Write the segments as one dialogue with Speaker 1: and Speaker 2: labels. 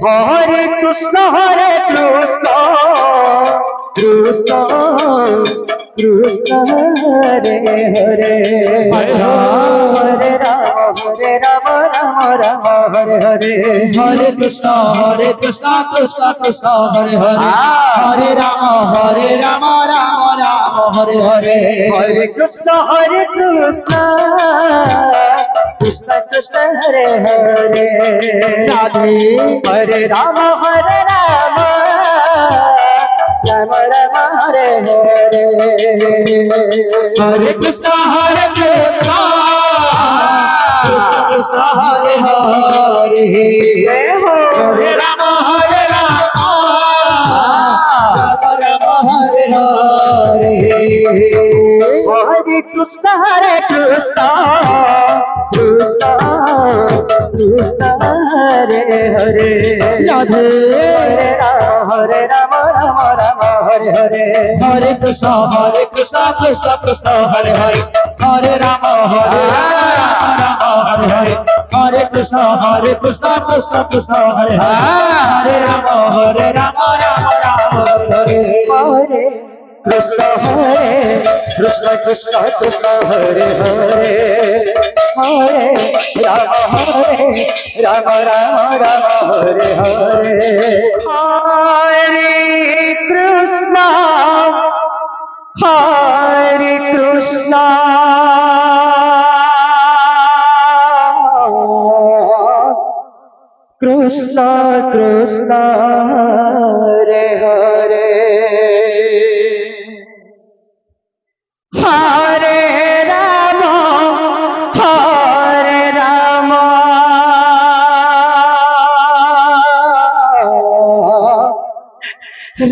Speaker 1: হরে কৃষ্ণ কৃষ্ণ কৃষ্ণ হরে হরে, হরে রাম রাম রাম হরে হরে,
Speaker 2: হরে কৃষ্ণ কৃষ্ণ কৃষ্ণ হরে হরে, হরে রাম রাম রাম হরে হরে,
Speaker 1: হরে কৃষ্ণ কৃষ্ণ কৃষ্ণ হরে হরে,
Speaker 2: রাধে
Speaker 1: হরে রাম রাম রাম হরে হরে,
Speaker 2: হরে কৃষ্ণ কৃষ্ণ কৃষ্ণ হরে হরে, হরে রাম রাম হরে হরে,
Speaker 1: হরে কৃষ্ণ কৃষ্ণ কৃষ্ণ হরে হরে,
Speaker 2: রাধে
Speaker 1: হরে রাম রাম হরে হরে,
Speaker 2: হরে কৃষ্ণ কৃষ্ণ কৃষ্ণ হরে হরে, হরে রাম রাম হরে হরে, হরে কৃষ্ণ কৃষ্ণ কৃষ্ণ হরে হরে, হরে রাম রাম হরে হরে,
Speaker 1: হরে কৃষ্ণ কৃষ্ণ কৃষ্ণ হরে হরে, হরে রাম রাম হরে হরে, হরে কৃষ্ণ কৃষ্ণ কৃষ্ণ হরে হরে, হরে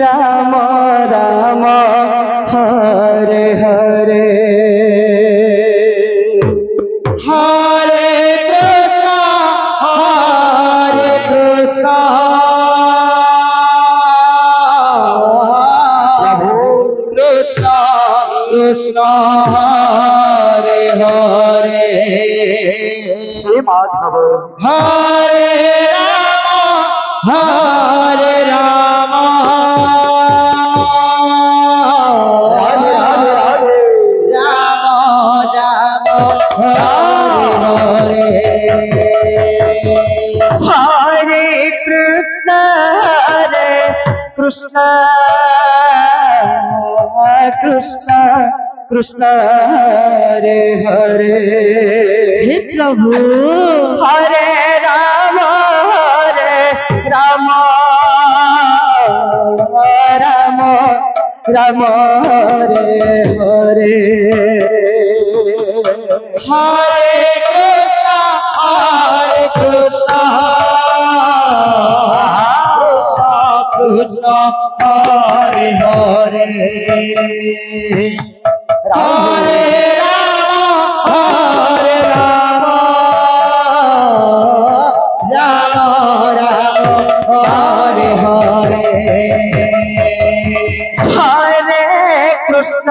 Speaker 1: রাম রাম রাম হরে হরে,
Speaker 2: হরে কৃষ্ণ কৃষ্ণ কৃষ্ণ হরে হরে,
Speaker 1: মাধব
Speaker 2: হরে রাম রাম রাম হরে হরে,
Speaker 1: হরে কৃষ্ণ কৃষ্ণ কৃষ্ণ হরে হরে,
Speaker 2: হে প্রভু
Speaker 1: হরে রাম রাম রাম হরে হরে,
Speaker 2: হরে কৃষ্ণ কৃষ্ণ কৃষ্ণ হরে হরে, হরে রাম রাম রাম হরে হরে,
Speaker 1: হরে কৃষ্ণ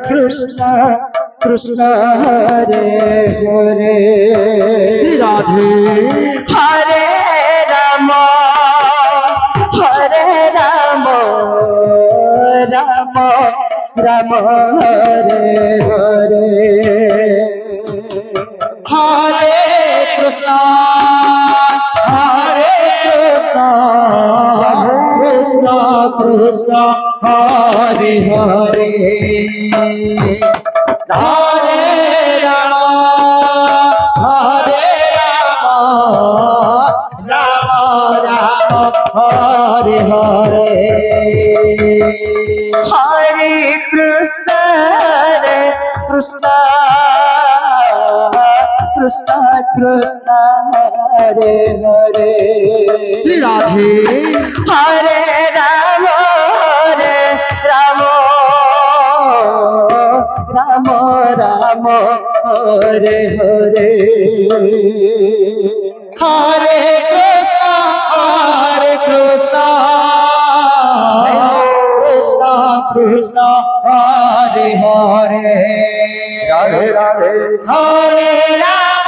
Speaker 1: কৃষ্ণ কৃষ্ণ হরে হরে,
Speaker 2: রাধে
Speaker 1: হরে রাম রাম হরে হরে,
Speaker 2: হরে কৃষ্ণ কৃষ্ণ কৃষ্ণ হরে হরে, হরে রাম রাম রাম হরে হরে,
Speaker 1: হরে কৃষ্ণ কৃষ্ণ কৃষ্ণ হরে হরে,
Speaker 2: রাধে
Speaker 1: হরে রাম রাম রাম হরে হরে,
Speaker 2: হরে কৃষ্ণ কৃষ্ণ কৃষ্ণ হরে হরে,
Speaker 1: রাধে রাধে
Speaker 2: হরে রাম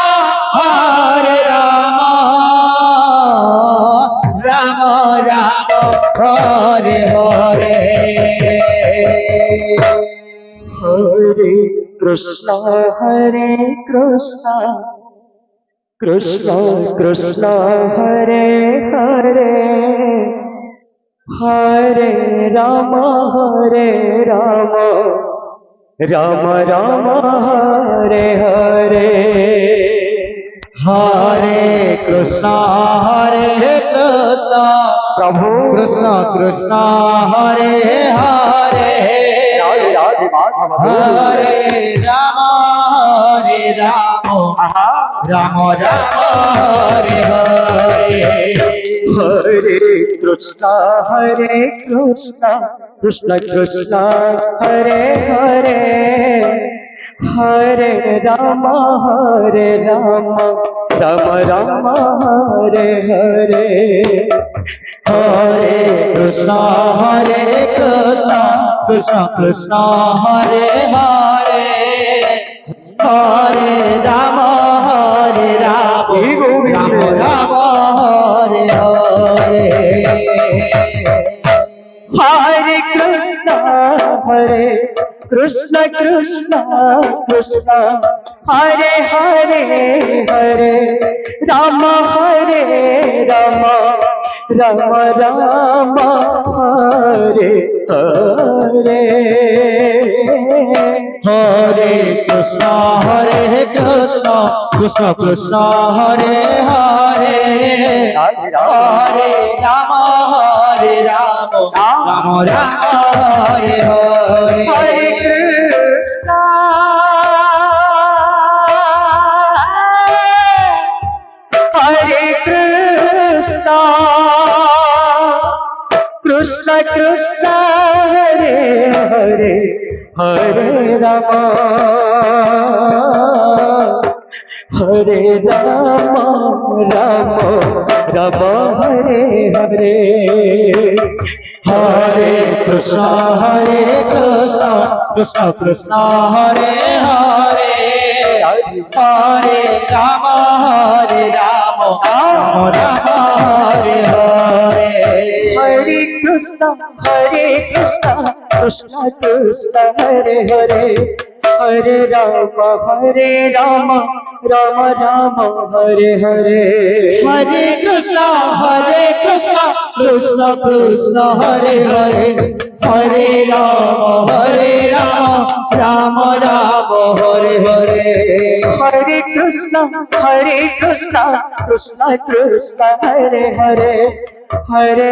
Speaker 1: कृष्ण हरे कृष्ण कृष्ण कृष्ण हरे हरे हरे राम राम राम हरे हरे
Speaker 2: हरे कृष्ण
Speaker 1: प्रभु
Speaker 2: कृष्ण कृष्ण हरे हरे
Speaker 1: राधे
Speaker 2: हरे राम राम राम हरे हरे
Speaker 1: हरे कृष्ण कृष्ण कृष्ण हरे हरे हरे राम राम राम हरे हरे
Speaker 2: हरे कृष्ण कृष्ण कृष्ण हरे हरे हरे राम राम राम हरे हरे
Speaker 1: हरे कृष्ण कृष्ण कृष्ण हरे हरे हरे राम राम राम हरे हरे
Speaker 2: हरे कृष्ण कृष्ण कृष्ण हरे हरे हरे राम राम राम हरे हरे
Speaker 1: हरे कृष्ण कृष्ण कृष्ण हरे हरे हरे राम राम राम हरे हरे
Speaker 2: हरे कृष्ण कृष्ण कृष्ण हरे हरे हरे राम राम राम हरे हरे
Speaker 1: हरे कृष्ण कृष्ण कृष्ण हरे हरे हरे राम राम राम हरे हरे
Speaker 2: हरे कृष्ण कृष्ण कृष्ण हरे हरे हरे राम राम राम हरे हरे
Speaker 1: हरे कृष्ण कृष्ण कृष्ण हरे हरे हरे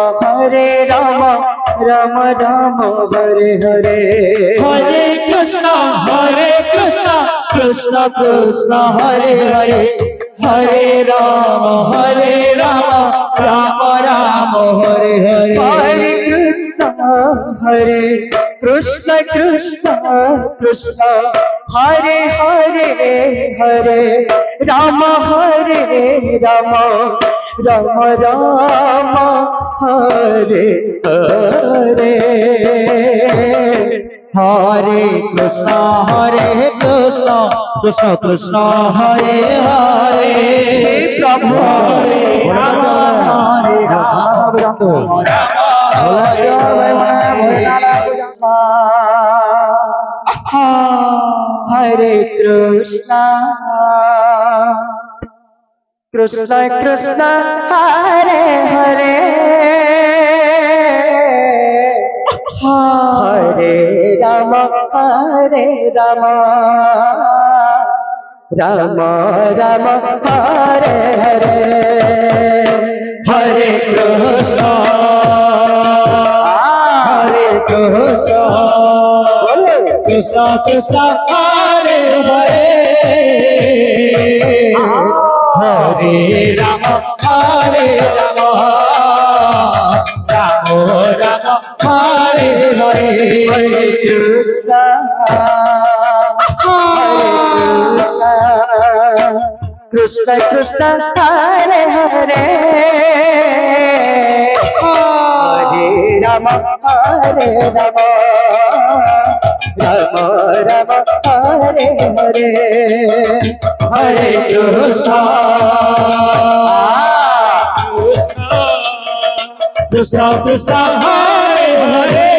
Speaker 1: राम राम राम हरे हरे
Speaker 2: हरे कृष्ण कृष्ण कृष्ण हरे हरे हरे राम राम राम हरे हरे
Speaker 1: हरे कृष्ण कृष्ण कृष्ण हरे हरे राम राम राम हरे हरे
Speaker 2: हरे कृष्ण कृष्ण कृष्ण हरे हरे
Speaker 1: प्रभु
Speaker 2: हरे राम
Speaker 1: हरे Krishna Krishna Krishna Hare Hare Hare Ram Ram Ram Hare Hare
Speaker 2: Hare Krishna Krishna Krishna Hare Hare Hare Ram Ram Ram Hare Hare
Speaker 1: Krishna Krishna Krishna Hare Hare Hare Ram Ram Ram Hare Hare
Speaker 2: Hare Krishna Krishna Krishna Hare Hare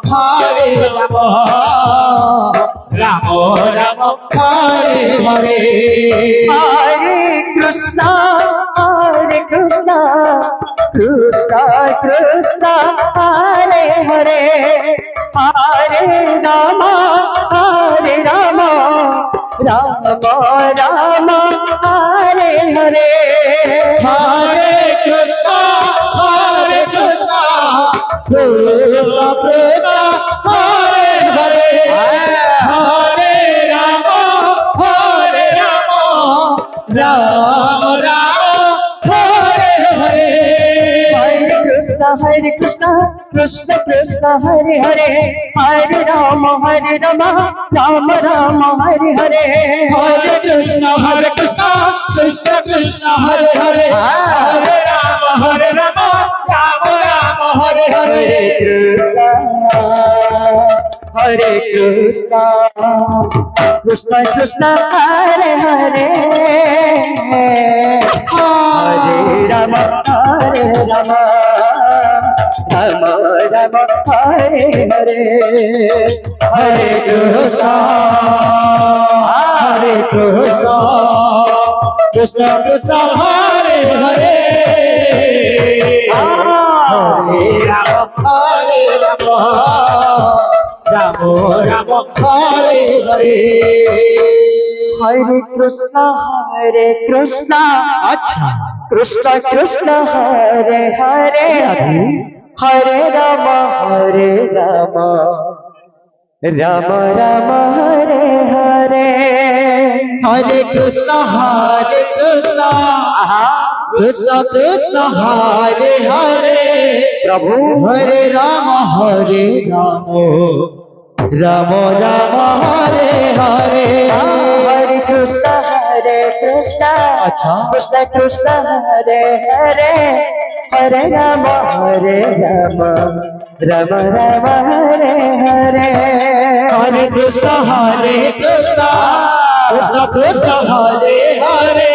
Speaker 2: Hare Rama, Rama Rama, Hare Hare.
Speaker 1: Hare Krishna, Krishna Krishna, Hare Hare, Hare Rama, Rama Rama, Hare Hare.
Speaker 2: Hare Krishna, Krishna Krishna, Hare Hare, Hare Rama, Rama Rama, Hare Hare.
Speaker 1: Hare Krishna, Krishna Krishna, Hare Hare, Hare Rama, Rama Rama, Hare Hare.
Speaker 2: Hare Krishna, Krishna Krishna, Hare Hare, Hare Rama, Rama Rama, Hare Hare.
Speaker 1: Hare Krishna, Krishna Krishna, Hare Hare, Hare Rama, Rama Rama, Hare Hare.
Speaker 2: Hare Krishna, Krishna Krishna, Hare Hare, Hare Rama, Rama Rama, Hare Hare.
Speaker 1: Hare Krishna,
Speaker 2: अच्छा,
Speaker 1: Krishna Krishna, Hare Hare, Hare Rama, Rama Rama, Hare Hare.
Speaker 2: Hare Krishna, Krishna Krishna, Hare Hare,
Speaker 1: Prabhu,
Speaker 2: Hare Rama, Rama Rama, Hare Hare.
Speaker 1: Hare Krishna,
Speaker 2: अच्छा,
Speaker 1: Krishna Krishna, Hare Hare, Hare Rama, Rama Rama, Hare Hare.
Speaker 2: Hare Krishna, Krishna Krishna, Hare Hare,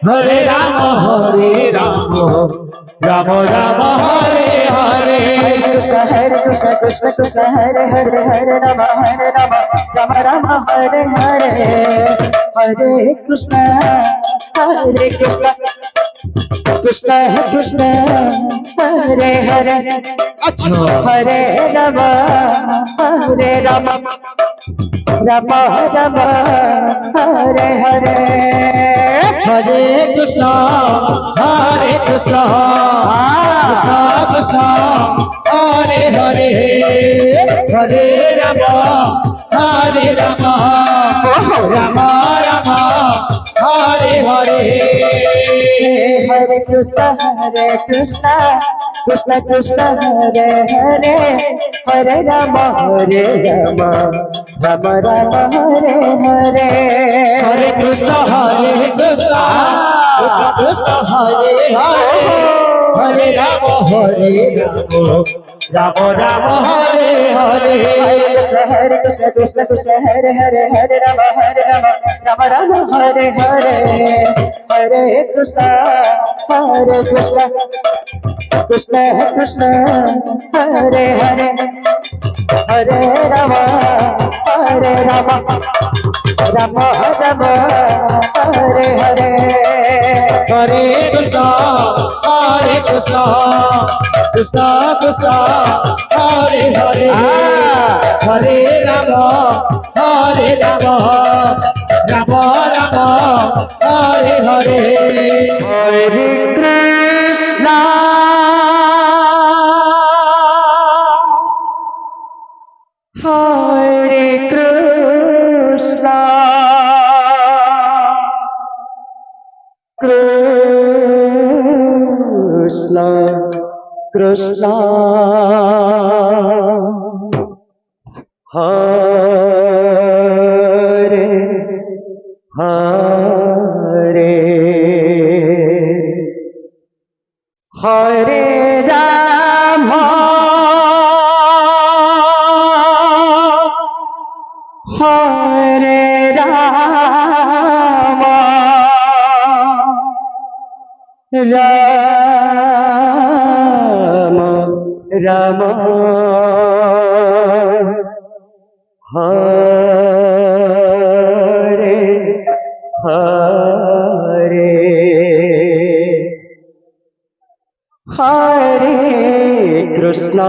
Speaker 2: Hare Rama, Rama Rama, Hare Hare.
Speaker 1: Hare Krishna, Krishna Krishna, Hare Hare, Hare Rama, Rama Rama, Hare Hare. Hare Krishna, Krishna Krishna, Hare Hare,
Speaker 2: अच्छा,
Speaker 1: Hare Rama, Rama Rama, Hare Hare.
Speaker 2: Hare Krishna, Krishna Krishna, Hare Hare, Hare Rama, Rama Rama, Hare Hare.
Speaker 1: Hare Krishna, Krishna Krishna, Hare Hare, Hare Rama, Rama Rama, Hare Hare.
Speaker 2: Hare Krishna, Krishna Krishna, Hare Hare, Hare Rama, Rama Rama, Hare Hare.
Speaker 1: Hare Krishna, Krishna Hare Hare, Hare Rama, Rama Rama, Hare Hare. Hare Krishna, Krishna Krishna, Hare Hare, Hare Rama, Rama Rama, Hare Hare.
Speaker 2: Hare Krishna, Krishna Krishna, Hare Hare, Hare Rama, Rama Rama, Hare Hare.
Speaker 1: Hare Krishna, Hare Krishna, Krishna Krishna, Hare Hare, Hare Rama, Hare Rama, Rama Ram Hare Hare Hare Krishna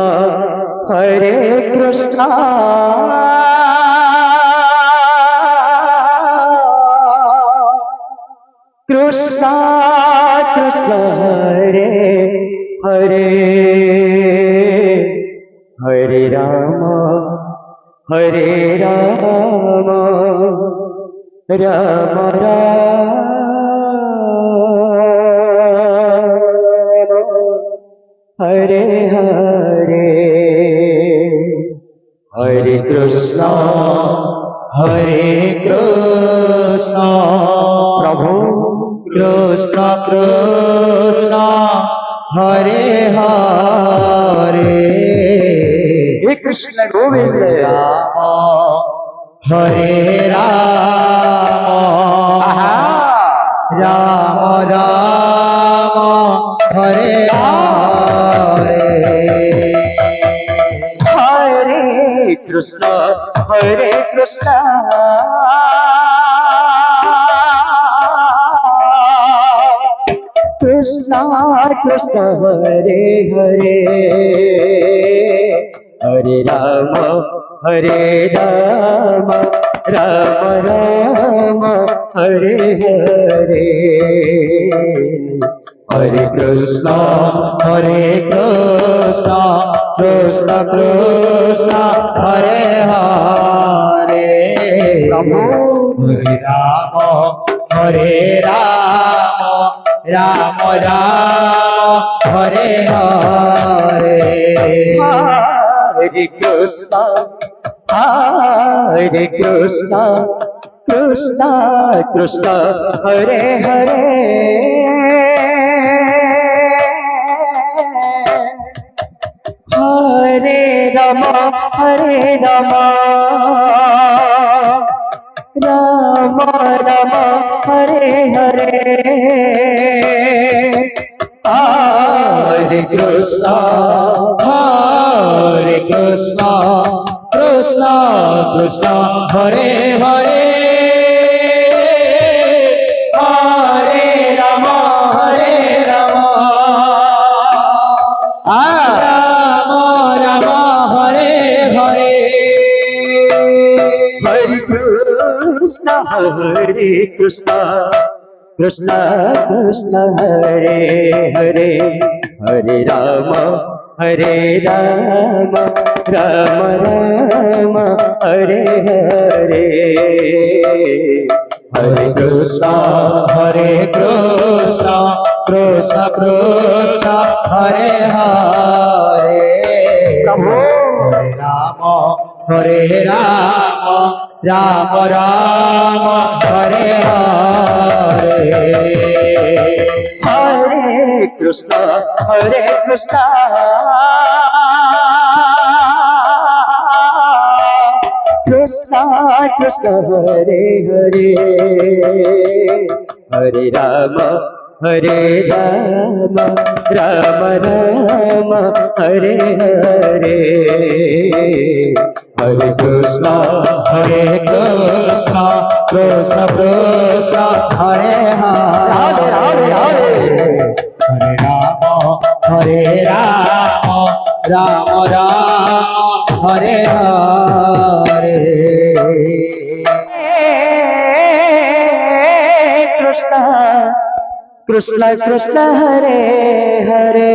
Speaker 1: Krishna Krishna Hare Hare Hare Ram Ram Hare Hare Hare Krishna प्रभु
Speaker 2: कृष्ण कृष्ण हरे हरे
Speaker 1: हे कृष्ण गोविंद
Speaker 2: राम हरे राम राम राम हरे हरे
Speaker 1: हरे कृष्ण कृष्णा कृष्ण हरे हरे हरे राम राम राम हरे हरे हरे
Speaker 2: कृष्ण कृष्ण कृष्ण हरे हरे
Speaker 1: प्रभु
Speaker 2: हरे राम राम राम हरे हरे
Speaker 1: हरे कृष्ण कृष्ण कृष्ण हरे हरे हरे राम राम राम हरे हरे हरे कृष्ण
Speaker 2: कृष्ण कृष्ण हरे हरे हरे राम राम राम हरे हरे
Speaker 1: हरे कृष्ण कृष्ण कृष्ण हरे हरे हरे राम राम राम हरे हरे हरे
Speaker 2: कृष्ण कृष्ण कृष्ण हरे हरे
Speaker 1: प्रभु
Speaker 2: हरे राम राम राम हरे हरे
Speaker 1: हरे कृष्ण कृष्ण कृष्ण हरे हरे हरे राम राम राम हरे हरे हरे
Speaker 2: कृष्ण कृष्ण कृष्ण हरे हरे हरे राम राम राम हरे हरे
Speaker 1: कृष्ण कृष्ण हरे हरे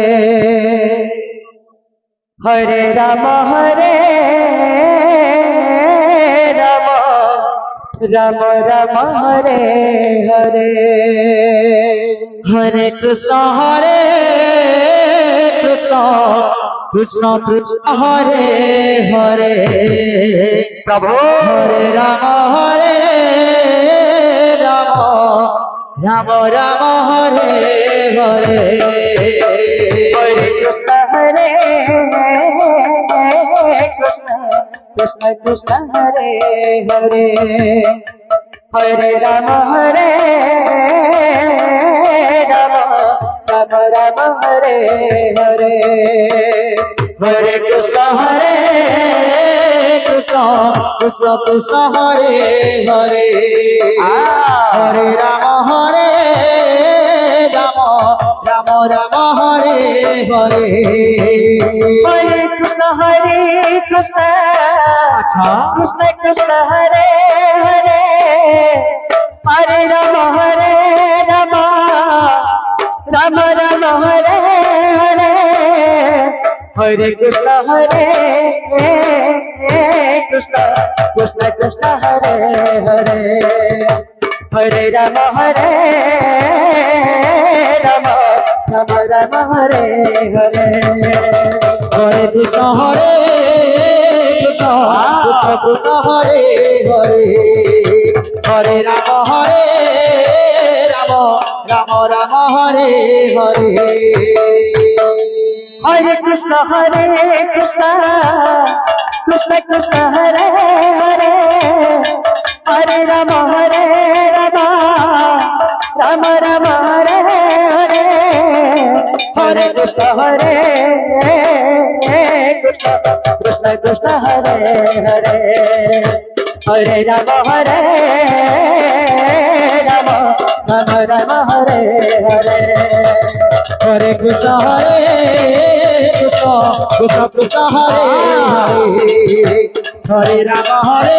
Speaker 1: हरे राम राम राम हरे हरे
Speaker 2: हरे कृष्ण कृष्ण कृष्ण हरे हरे
Speaker 1: प्रभु
Speaker 2: हरे Ram Ram Ram Hare Hare
Speaker 1: Hare Krishna Krishna Krishna Hare Hare Hare Ram Ram Ram Hare Hare
Speaker 2: Hare Krishna Krishna Krishna Hare Hare Hare Rama Rama Rama Hare Hare
Speaker 1: Hare Krishna
Speaker 2: अच्छा
Speaker 1: Krishna Krishna Hare Hare Hare Rama Rama Rama Hare Hare Hare Krishna Krishna Krishna Hare Hare Hare Rama Rama Rama Hare Hare
Speaker 2: Hare Krishna Krishna Krishna Hare Hare Hare Rama Rama Hare Hare
Speaker 1: Hare Krishna Krishna Krishna Hare Hare Hare Rama Rama Hare Hare Hare Krishna Krishna Hare Hare Hare Rama Rama Hare Hare
Speaker 2: Hare Krishna Krishna Krishna Hare Hare Hare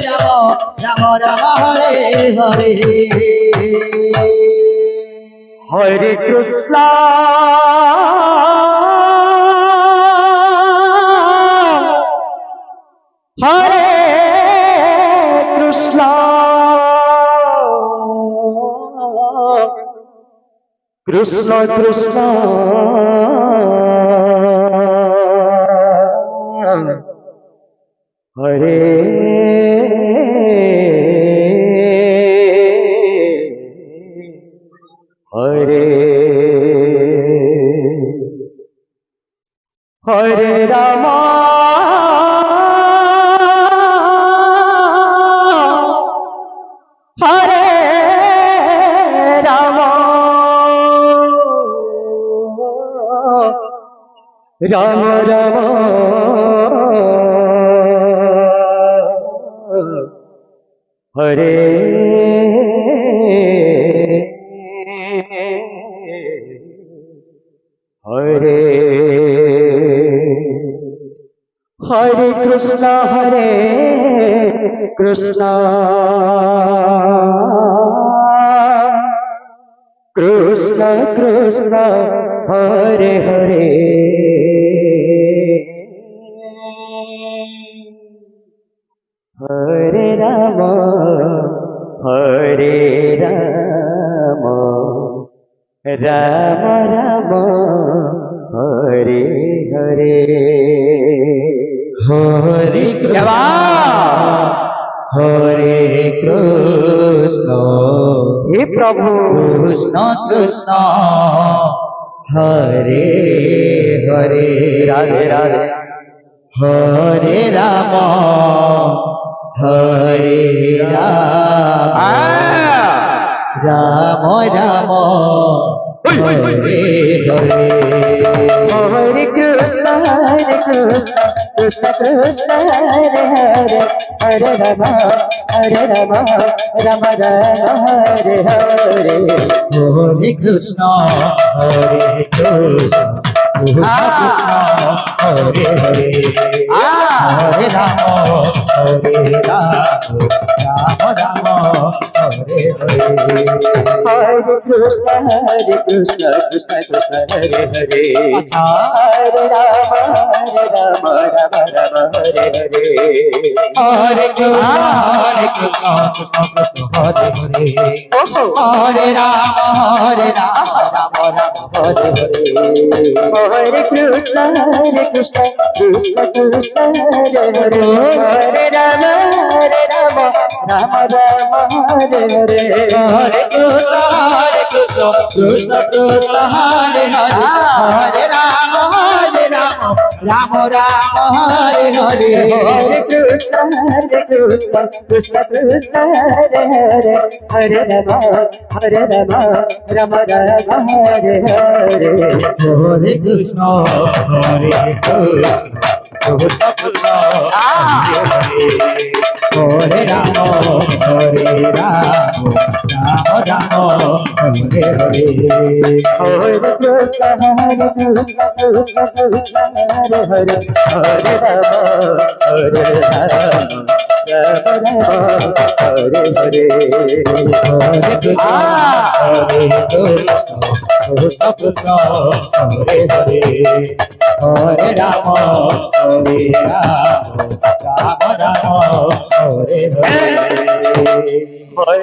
Speaker 2: Rama Rama Hare Hare
Speaker 1: Hare Krishna Hare Krishna Krishna Krishna Hare Hare Hare Rama Hare Rama Rama Rama Hare Hare Hare Krishna Krishna Krishna Hare Hare Hare Rama Rama Rama Hare Hare
Speaker 2: Hare Krishna Hare Krishna
Speaker 1: हे प्रभु
Speaker 2: Krishna Krishna Hare Hare
Speaker 1: Radhe Radhe
Speaker 2: Hare Rama Hare Rama Rama Rama Hare Hare
Speaker 1: Hare Krishna Krishna Krishna Hare Hare Hare Rama Rama Rama Hare Hare
Speaker 2: Hare Krishna Hare Krishna Krishna Hare Hare Hare Rama Hare Rama Rama Hare Hare
Speaker 1: Hare Krishna Krishna Krishna Hare Hare Hare Rama Rama Rama Hare Hare
Speaker 2: Hare Krishna Krishna Krishna Hare Hare Hare Rama Rama Hare Hare
Speaker 1: Hare Krishna Krishna Krishna Hare Hare Hare Rama Rama Hare Hare
Speaker 2: Hare Krishna Krishna Krishna Hare Hare Hare Rama Ram Ram Hare Hare
Speaker 1: Hare Krishna, Krishna Krishna, Hare Hare, Hare Rama, Rama Rama, Hare Hare.
Speaker 2: হরে কৃষ্ণ হরে কৃষ্ণ কৃষ্ণ কৃষ্ণ হরে রাম হরে Ram Ram Ram Hare Hare
Speaker 1: Hare Krishna, Krishna Krishna, Hare Hare, Hare Rama, Rama Rama, Hare Hare.
Speaker 2: হরে কৃষ্ণ হরে কৃষ্ণ কৃষ্ণ কৃষ্ণ হরে হরে হরে রাম হরে রাম রাম রাম হরে হরে